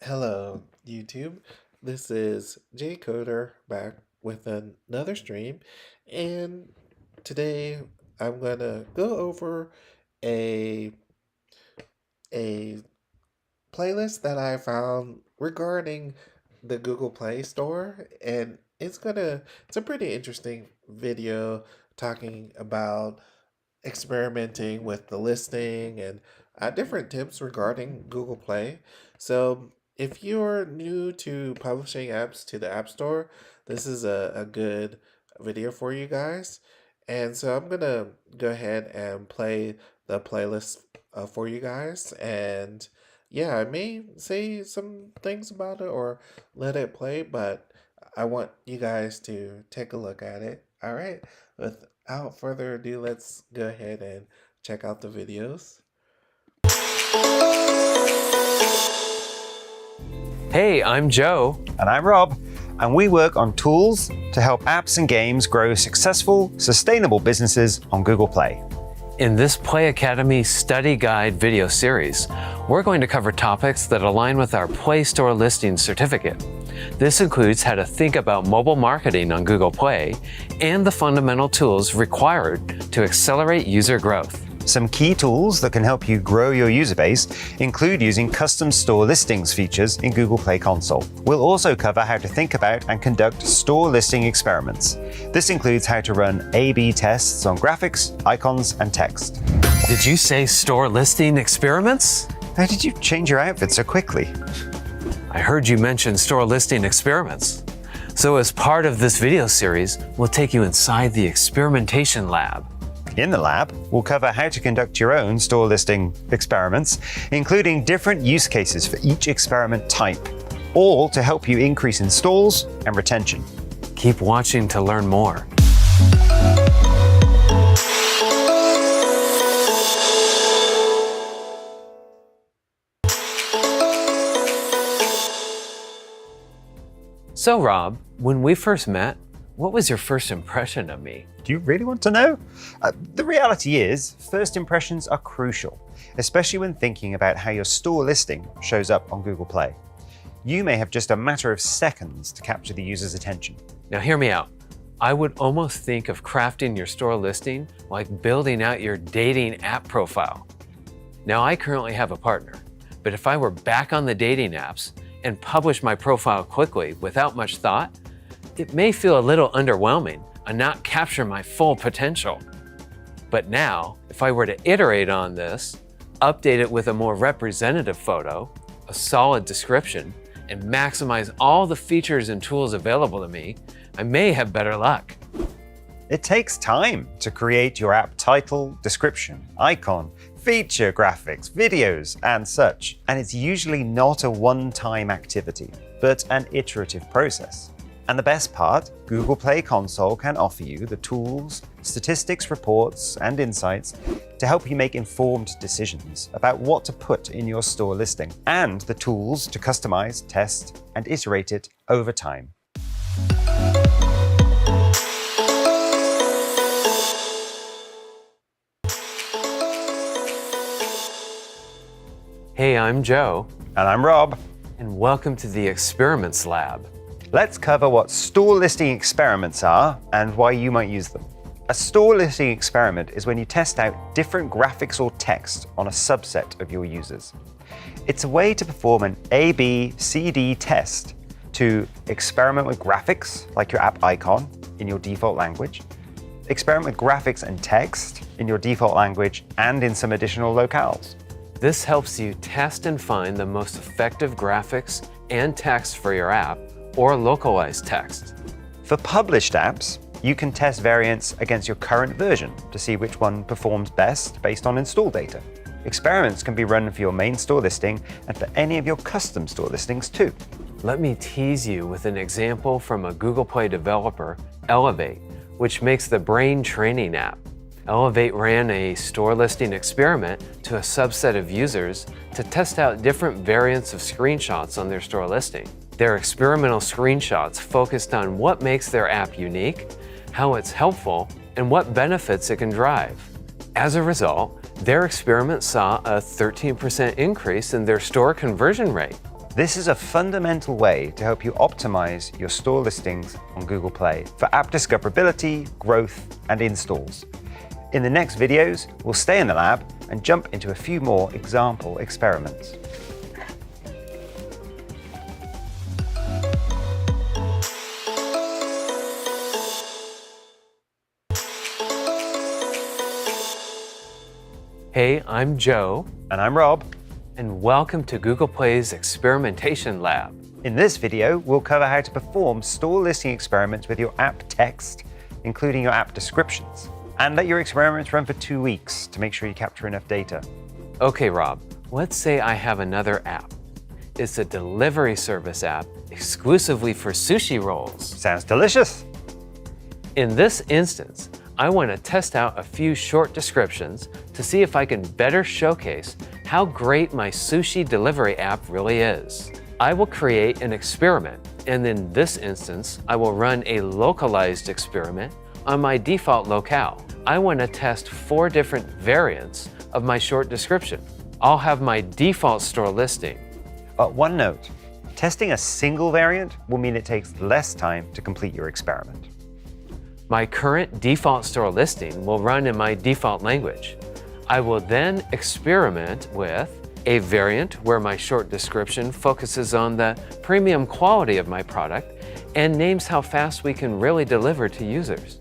Hello, YouTube. This is Jay Coder back with another stream, and today I'm gonna go over a a playlist that I found regarding the Google Play Store, and it's a pretty interesting video talking about experimenting with the listing and different tips regarding Google Play. So, if you're new to publishing apps to the App Store, this is a good video for you guys. And so, I'm going to go ahead and play the playlist for you guys. And yeah, I may say some things about it or let it play, but I want you guys to take a look at it. All right. Without further ado, let's go ahead and check out the videos. Hey, I'm Joe. And I'm Rob, and we work on tools to help apps and games grow successful, sustainable businesses on Google Play. In this Play Academy study guide video series, we're going to cover topics that align with our Play Store listing certificate. This includes how to think about mobile marketing on Google Play and the fundamental tools required to accelerate user growth. Some key tools that can help you grow your user base include using custom store listings features in Google Play Console. We'll also cover how to think about and conduct store listing experiments. This includes how to run A/B tests on graphics, icons, and text. Did you say store listing experiments? How did you change your outfit so quickly? I heard you mention store listing experiments. So as part of this video series, we'll take you inside the experimentation lab. In the lab, we'll cover how to conduct your own store listing experiments, including different use cases for each experiment type, all to help you increase installs and retention. Keep watching to learn more. So Rob, when we first met, what was your first impression of me? Do you really want to know? The reality is, first impressions are crucial, especially when thinking about how your store listing shows up on Google Play. You may have just a matter of seconds to capture the user's attention. Now hear me out. I would almost think of crafting your store listing like building out your dating app profile. Now I currently have a partner, but if I were back on the dating apps and published my profile quickly without much thought, it may feel a little underwhelming and not capture my full potential. But now, if I were to iterate on this, update it with a more representative photo, a solid description, and maximize all the features and tools available to me, I may have better luck. It takes time to create your app title, description, icon, feature graphics, videos, and such. And it's usually not a one-time activity, but an iterative process. And the best part, Google Play Console can offer you the tools, statistics, reports, and insights to help you make informed decisions about what to put in your store listing, and the tools to customize, test, and iterate it over time. Hey, I'm Joe, And I'm Rob. and welcome to the Experiments Lab. Let's cover what store listing experiments are and why you might use them. A store listing experiment is when you test out different graphics or text on a subset of your users. It's a way to perform an A/B/C/D test to experiment with graphics, like your app icon, in your default language, experiment with graphics and text in your default language and in some additional locales. This helps you test and find the most effective graphics and text for your app, or localized text. For published apps, you can test variants against your current version to see which one performs best based on install data. Experiments can be run for your main store listing and for any of your custom store listings too. Let me tease you with an example from a Google Play developer, Elevate, which makes the brain training app. Elevate ran a store listing experiment to a subset of users to test out different variants of screenshots on their store listing. Their experimental screenshots focused on what makes their app unique, how it's helpful, and what benefits it can drive. As a result, their experiment saw a 13% increase in their store conversion rate. This is a fundamental way to help you optimize your store listings on Google Play for app discoverability, growth, and installs. In the next videos, we'll stay in the lab and jump into a few more example experiments. Hey, I'm Joe, And I'm Rob. and welcome to Google Play's Experimentation Lab. In this video, we'll cover how to perform store listing experiments with your app text, including your app descriptions, and let your experiments run for 2 weeks to make sure you capture enough data. Okay, Rob, let's say I have another app. It's a delivery service app exclusively for sushi rolls. Sounds delicious. In this instance, I want to test out a few short descriptions to see if I can better showcase how great my sushi delivery app really is. I will create an experiment, and in this instance, I will run a localized experiment on my default locale. I want to test 4 different variants of my short description. I'll have my default store listing. One note, testing a single variant will mean it takes less time to complete your experiment. My current default store listing will run in my default language. I will then experiment with a variant where my short description focuses on the premium quality of my product and names how fast we can really deliver to users.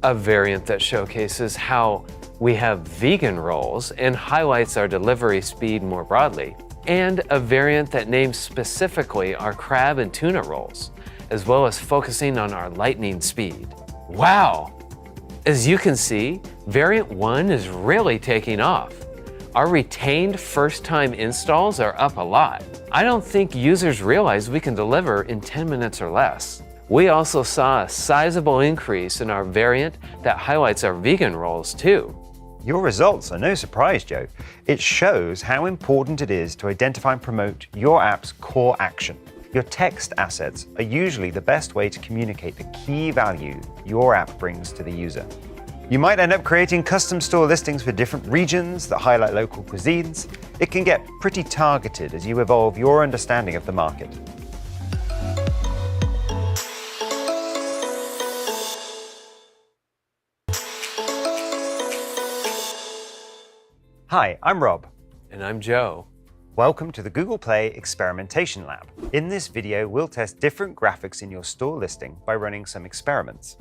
A variant that showcases how we have vegan rolls and highlights our delivery speed more broadly, and a variant that names specifically our crab and tuna rolls, as well as focusing on our lightning speed. Wow! As you can see, variant 1 is really taking off. Our retained first-time installs are up a lot. I don't think users realize we can deliver in 10 minutes or less. We also saw a sizable increase in our variant that highlights our vegan rolls too. Your results are no surprise, Joe. It shows how important it is to identify and promote your app's core action. Your text assets are usually the best way to communicate the key value your app brings to the user. You might end up creating custom store listings for different regions that highlight local cuisines. It can get pretty targeted as you evolve your understanding of the market. Hi, I'm Rob. And I'm Joe. Welcome to the Google Play Experimentation Lab. In this video, we'll test different graphics in your store listing by running some experiments.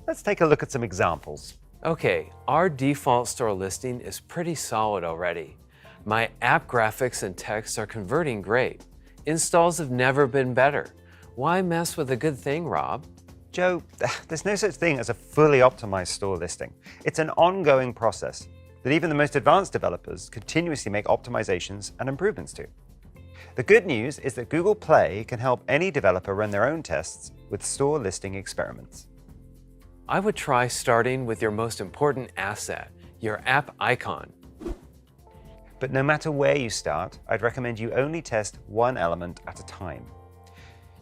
Let's take a look at some examples. Okay, our default store listing is pretty solid already. My app graphics and text are converting great. Installs have never been better. Why mess with a good thing, Rob? Joe, there's no such thing as a fully optimized store listing. It's an ongoing process that even the most advanced developers continuously make optimizations and improvements to. The good news is that Google Play can help any developer run their own tests with store listing experiments. I would try starting with your most important asset, your app icon. But no matter where you start, I'd recommend you only test one element at a time.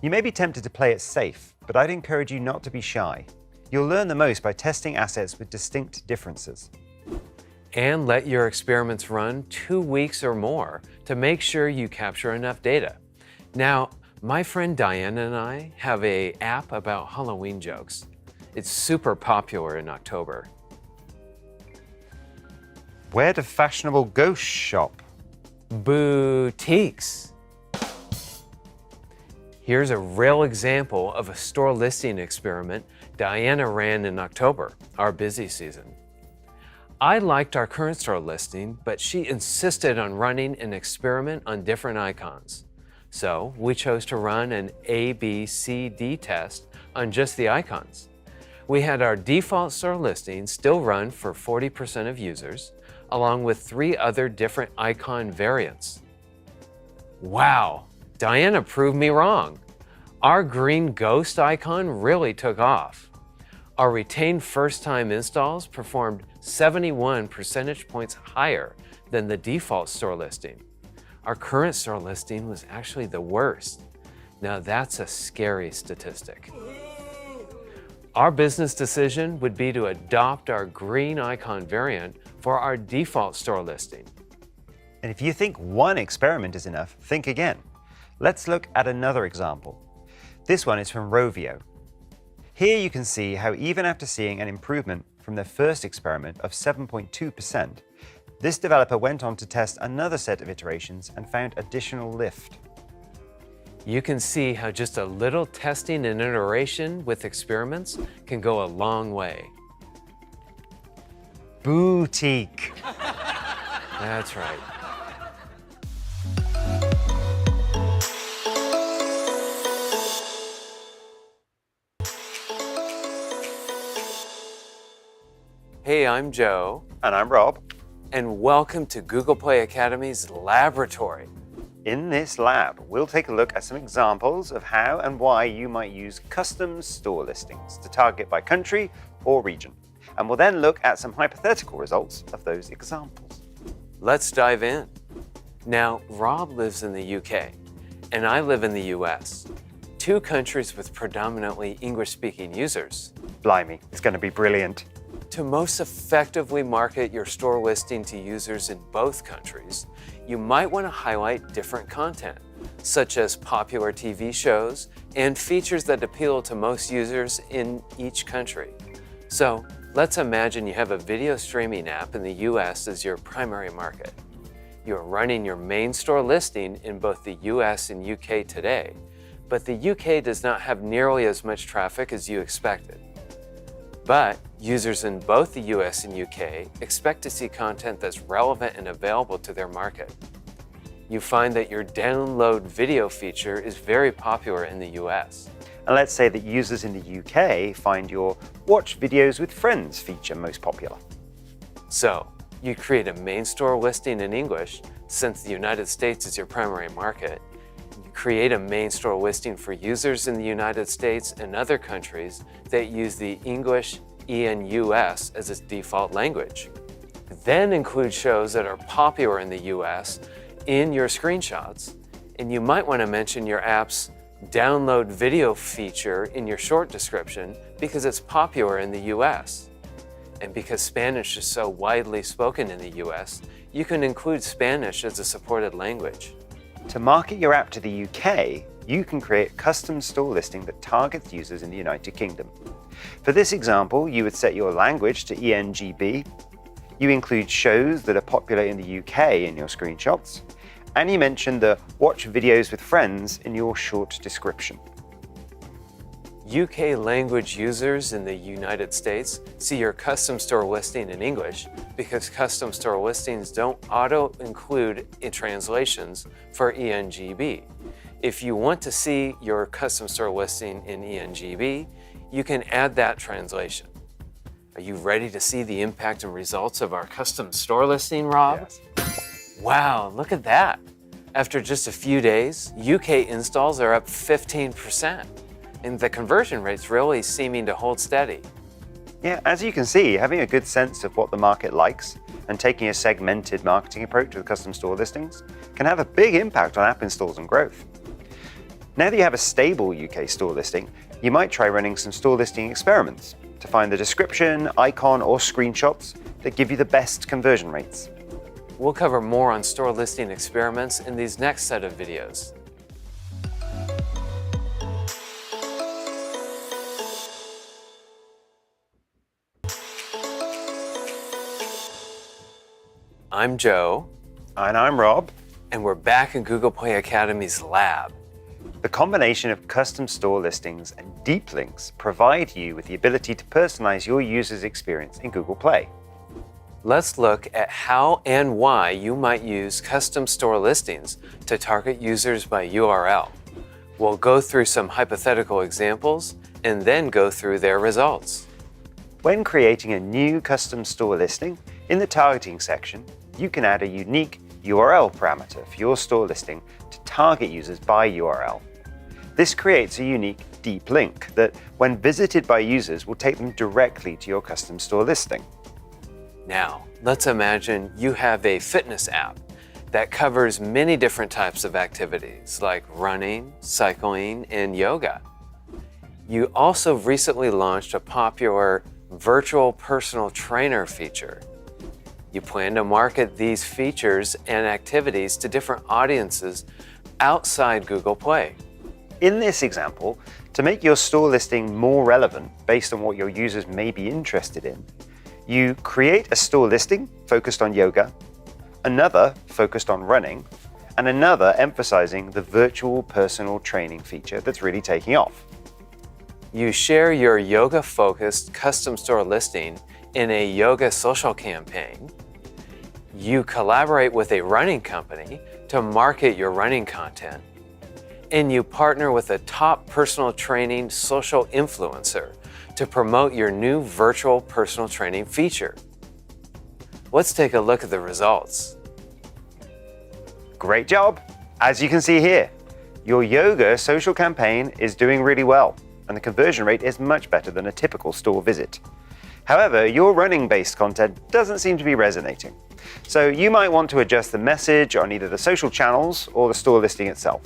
You may be tempted to play it safe, but I'd encourage you not to be shy. You'll learn the most by testing assets with distinct differences. And let your experiments run 2 weeks or more to make sure you capture enough data. Now, my friend Diane and I have an app about Halloween jokes. It's super popular in October. Where do fashionable ghosts shop? Boutiques. Here's a real example of a store listing experiment Diana ran in October, our busy season. I liked our current store listing, but she insisted on running an experiment on different icons. So we chose to run an A/B/C/D test on just the icons. We had our default store listing still run for 40% of users, along with 3 other different icon variants. Wow, Diana proved me wrong. Our green ghost icon really took off. Our retained first-time installs performed 71 percentage points higher than the default store listing. Our current store listing was actually the worst. Now that's a scary statistic. Our business decision would be to adopt our green icon variant for our default store listing. And if you think one experiment is enough, think again. Let's look at another example. This one is from Rovio. Here you can see how even after seeing an improvement from their first experiment of 7.2%, this developer went on to test another set of iterations and found additional lift. You can see how just a little testing and iteration with experiments can go a long way. Boutique. That's right. Hey, I'm Joe, And I'm Rob. and welcome to Google Play Academy's Laboratory. In this lab, we'll take a look at some examples of how and why you might use custom store listings to target by country or region. And we'll then look at some hypothetical results of those examples. Let's dive in. Now, Rob lives in the UK, and I live in the US, two countries with predominantly English-speaking users. Blimey, it's going to be brilliant. To most effectively market your store listing to users in both countries, you might want to highlight different content, such as popular TV shows and features that appeal to most users in each country. So, let's imagine you have a video streaming app in the US as your primary market. You're running your main store listing in both the US and UK today, but the UK does not have nearly as much traffic as you expected. But users in both the US and UK expect to see content that's relevant and available to their market. You find that your download video feature is very popular in the US. And let's say that users in the UK find your Watch Videos with Friends feature most popular. So, you create a main store listing in English, since the United States is your primary market. You create a main store listing for users in the United States and other countries that use the English ENUS as its default language. Then include shows that are popular in the US in your screenshots, and you might want to mention your app's download video feature in your short description because it's popular in the US. And because Spanish is so widely spoken in the US, you can include Spanish as a supported language. To market your app to the UK, you can create a custom store listing that targets users in the United Kingdom. For this example, you would set your language to ENGB, you include shows that are popular in the UK in your screenshots, and you mention the Watch Videos with Friends in your short description. UK language users in the United States see your custom store listing in English because custom store listings don't auto-include translations for ENGB. If you want to see your custom store listing in ENGB, you can add that translation. Are you ready to see the impact and results of our custom store listing, Rob? Yes. Wow, look at that. After just a few days, UK installs are up 15%. And the conversion rate's really seeming to hold steady. Yeah, as you can see, having a good sense of what the market likes and taking a segmented marketing approach with custom store listings can have a big impact on app installs and growth. Now that you have a stable UK store listing, you might try running some store listing experiments to find the description, icon, or screenshots that give you the best conversion rates. We'll cover more on store listing experiments in these next set of videos. I'm Joe, And I'm Rob. and we're back in Google Play Academy's lab. The combination of custom store listings and deep links provide you with the ability to personalize your user's experience in Google Play. Let's look at how and why you might use custom store listings to target users by URL. We'll go through some hypothetical examples and then go through their results. When creating a new custom store listing, in the targeting section, you can add a unique URL parameter for your store listing to target users by URL. This creates a unique deep link that, when visited by users, will take them directly to your custom store listing. Now, let's imagine you have a fitness app that covers many different types of activities like running, cycling, and yoga. You also recently launched a popular virtual personal trainer feature. You plan to market these features and activities to different audiences outside Google Play. In this example, to make your store listing more relevant based on what your users may be interested in, you create a store listing focused on yoga, another focused on running, and another emphasizing the virtual personal training feature that's really taking off. You share your yoga-focused custom store listing in a yoga social campaign. You collaborate with a running company to market your running content. And you partner with a top personal training social influencer to promote your new virtual personal training feature. Let's take a look at the results. Great job! As you can see here, your yoga social campaign is doing really well, and the conversion rate is much better than a typical store visit. However, your running-based content doesn't seem to be resonating, so you might want to adjust the message on either the social channels or the store listing itself.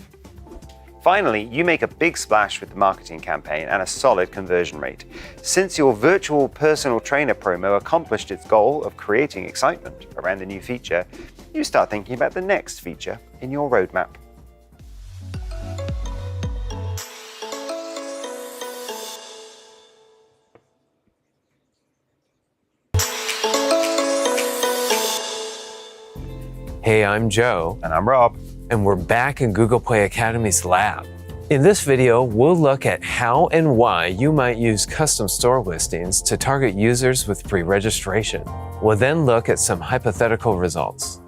Finally, you make a big splash with the marketing campaign and a solid conversion rate. Since your virtual personal trainer promo accomplished its goal of creating excitement around the new feature, you start thinking about the next feature in your roadmap. Hey, I'm Joe. And I'm Rob. And we're back in Google Play Academy's lab. In this video, we'll look at how and why you might use custom store listings to target users with pre-registration. We'll then look at some hypothetical results.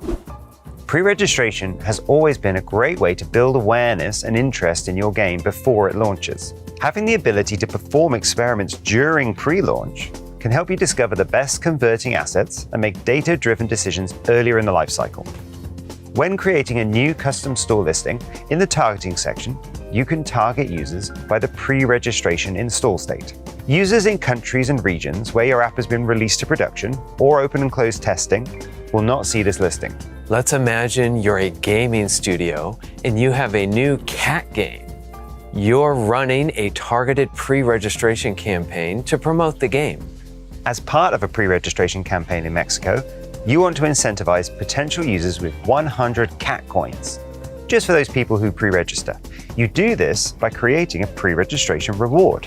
Pre-registration has always been a great way to build awareness and interest in your game before it launches. Having the ability to perform experiments during pre-launch can help you discover the best converting assets and make data-driven decisions earlier in the lifecycle. When creating a new custom store listing, in the targeting section, you can target users by the pre-registration install state. Users in countries and regions where your app has been released to production or open and closed testing will not see this listing. Let's imagine you're a gaming studio and you have a new cat game. You're running a targeted pre-registration campaign to promote the game. As part of a pre-registration campaign in Mexico, you want to incentivize potential users with 100 cat coins, just for those people who pre-register. You do this by creating a pre-registration reward.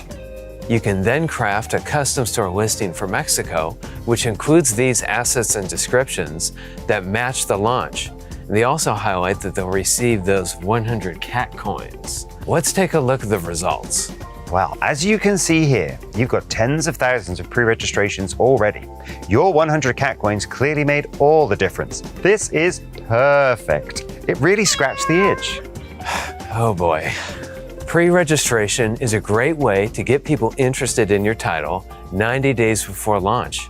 You can then craft a custom store listing for Mexico, which includes these assets and descriptions that match the launch. And they also highlight that they'll receive those 100 cat coins. Let's take a look at the results. Well, as you can see here, you've got tens of thousands of pre-registrations already. Your 100 cat coins clearly made all the difference. This is perfect. It really scratched the itch. Oh boy. Pre-registration is a great way to get people interested in your title 90 days before launch.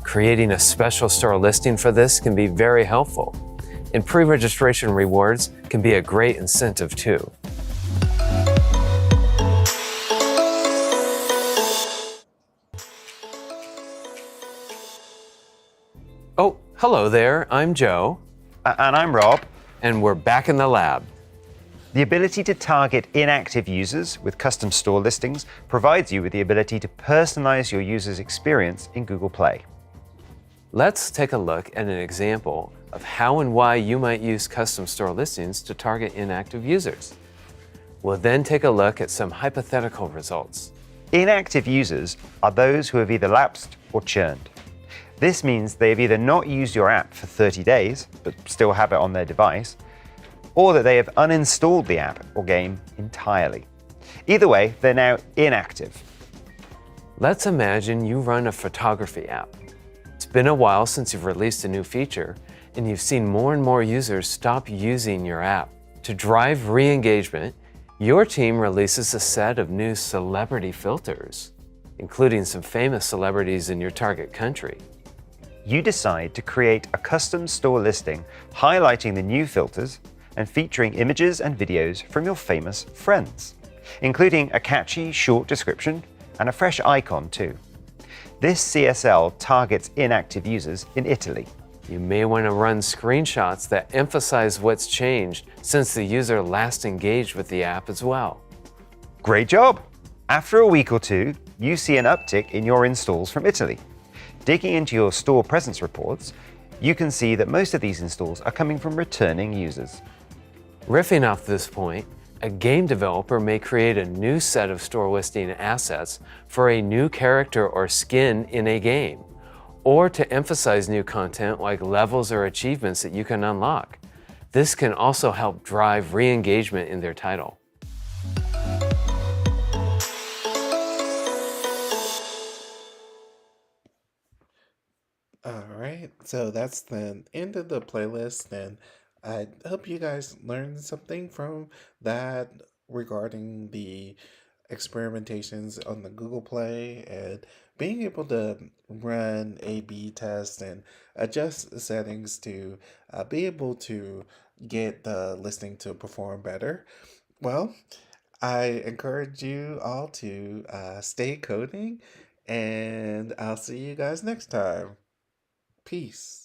Creating a special store listing for this can be very helpful, and pre-registration rewards can be a great incentive too. Oh, hello there, I'm Joe. And I'm Rob. And we're back in the lab. The ability to target inactive users with custom store listings provides you with the ability to personalize your user's experience in Google Play. Let's take a look at an example of how and why you might use custom store listings to target inactive users. We'll then take a look at some hypothetical results. Inactive users are those who have either lapsed or churned. This means they have either not used your app for 30 days, but still have it on their device, or that they have uninstalled the app or game entirely. Either way, they're now inactive. Let's imagine you run a photography app. It's been a while since you've released a new feature, and you've seen more and more users stop using your app. To drive re-engagement, your team releases a set of new celebrity filters, including some famous celebrities in your target country. You decide to create a custom store listing highlighting the new filters and featuring images and videos from your famous friends, including a catchy short description and a fresh icon too. This CSL targets inactive users in Italy. You may want to run screenshots that emphasize what's changed since the user last engaged with the app as well. Great job! After a week or two, you see an uptick in your installs from Italy. Digging into your store presence reports, You can see that most of these installs are coming from returning users. Riffing off this point, a game developer may create a new set of store listing assets for a new character or skin in a game, or to emphasize new content like levels or achievements that you can unlock. This can also help drive re-engagement in their title. All right, so that's the end of the playlist, and I hope you guys learned something from that regarding the experimentations on the Google Play and being able to run A/B tests and adjust settings to be able to get the listing to perform better. Well, I encourage you all to stay coding, and I'll see you guys next time. Peace.